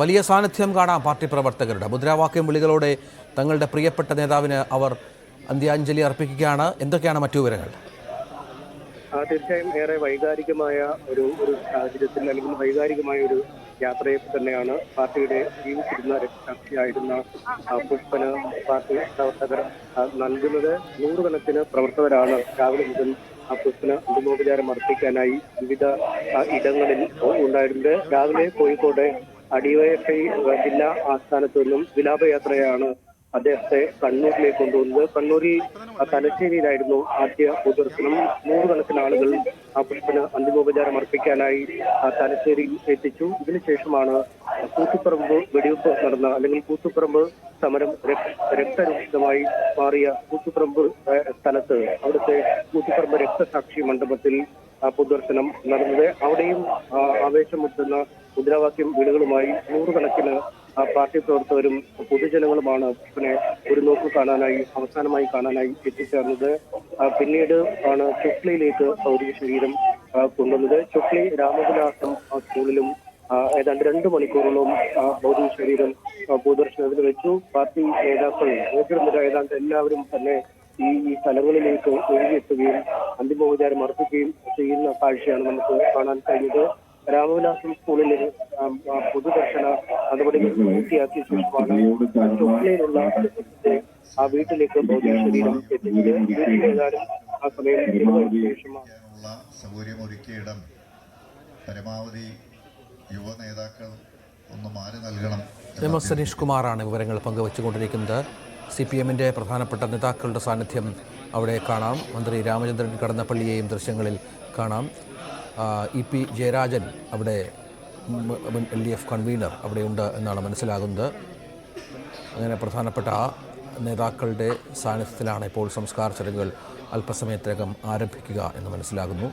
വലിയ സാന്നിധ്യം കാണാം പാർട്ടി പ്രവർത്തകരുടെ. മുദ്രാവാക്യം വിളികളോടെ തങ്ങളുടെ പ്രിയപ്പെട്ട നേതാവിന് അവർ അന്ത്യാഞ്ജലി അർപ്പിക്കുകയാണ്. എന്തൊക്കെയാണ് മറ്റു വിവരങ്ങൾ? തീർച്ചയായും ഏറെ വൈകാരികമായ ഒരു സാഹചര്യത്തിൽ അല്ലെങ്കിൽ വൈകാരികമായ ഒരു യാത്രയെ തന്നെയാണ് പാർട്ടിയുടെ ജീവിച്ചിരുന്ന രക്തസാക്ഷിയായിരുന്ന പുഷ്പന് പാർട്ടി പ്രവർത്തകർ നൽകുന്നത്. നൂറുകണക്കിന് പ്രവർത്തകരാണ് രാവിലെ മുതൽ പുഷ്പന് അന്തിമോപചാരം അർപ്പിക്കാനായി വിവിധ ഇടങ്ങളിൽ ഉണ്ടായിരുന്നത്. രാവിലെ കോഴിക്കോട് ഡിവൈഎഫ്ഐ ജില്ലാ ആസ്ഥാനത്തു നിന്നും വിലാപയാത്രയാണ് അദ്ദേഹത്തെ കണ്ണൂരിലേക്ക് കൊണ്ടുവന്നത്. കണ്ണൂരിൽ തലശ്ശേരിയിലായിരുന്നു ആദ്യ പൊതുദർശനം. നൂറുകണക്കിന് ആളുകൾ പുഷ്പന് അന്തിമോപചാരം അർപ്പിക്കാനായി തലശ്ശേരിയിൽ എത്തിച്ചു. ഇതിനുശേഷമാണ് കൂത്തുപറമ്പ് വെടിവെപ്പ് നടന്ന അല്ലെങ്കിൽ കൂത്തുപറമ്പ് സമരം രക്തരൂഷിതമായി മാറിയ കൂത്തുപറമ്പ് സ്ഥലത്ത് അവിടുത്തെ കൂത്തുപറമ്പ് രക്തസാക്ഷി മണ്ഡപത്തിൽ പൊതുദർശനം നടന്നത്. അവിടെയും ആവേശമുട്ടുന്ന മുദ്രാവാക്യം വിളികളുമായി നൂറുകണക്കിന് പാർട്ടി പ്രവർത്തകരും പൊതുജനങ്ങളുമാണ് പുഷ്പനെ ഒരു നോക്ക് കാണാനായി അവസാനമായി കാണാനായി എത്തിച്ചേർന്നത്. പിന്നീട് ആണ് ചൊക്ലിയിലേക്ക് ഭൗതിക ശരീരം കൊണ്ടുവന്നത്. ചൊക്ലി രാമവിലാസം സ്കൂളിലും ഏതാണ്ട് 2 മണിക്കൂറോളം ഭൗതിക ശരീരം പൊതുദർശനത്തിന് വെച്ചു. പാർട്ടി നേതാക്കൾ ഏതാണ്ട് എല്ലാവരും തന്നെ ഈ സ്ഥലങ്ങളിലേക്ക് ഒഴുകിയെത്തുകയും അന്തിമോപചാരം അർപ്പിക്കുകയും ചെയ്യുന്ന കാഴ്ചയാണ് നമുക്ക് കാണാൻ കഴിഞ്ഞത്. രാമവിലാസം സ്കൂളിലെ പൊതുദർശന നടപടികൾ പൂർത്തിയാക്കിയ ശേഷമാണ് ചൊക്ലയിലുള്ള ആ വീട്ടിലേക്ക് ഭൗതിക ശരീരം എത്തിച്ചത്. ആ സമയം ശേഷമാണ് സൗകര്യമൊരുക്കിയിടം പരമാവധി യുവ നേതാക്കൾ ഒന്ന് മാറി നൽകണം. സനീഷ് കുമാറാണ് വിവരങ്ങൾ പങ്കുവച്ചുകൊണ്ടിരിക്കുന്നത്. CPM-ന്റെ പ്രധാനപ്പെട്ട നേതാക്കളുടെ സാന്നിധ്യം അവിടെ കാണാം. മന്ത്രി രാമചന്ദ്രൻ കടന്നപ്പള്ളിയെയും ദൃശ്യങ്ങളിൽ കാണാം. EP ജയരാജൻ അവിടെ LDF കൺവീനർ അവിടെയുണ്ട് എന്നാണ് മനസ്സിലാകുന്നത്. അങ്ങനെ പ്രധാനപ്പെട്ട നേതാക്കളുടെ സാന്നിധ്യത്തിലാണ് ഇപ്പോൾ സംസ്കാര ചടങ്ങുകൾ അല്പസമയത്തിനകം ആരംഭിക്കുക എന്ന് മനസ്സിലാകുന്നു.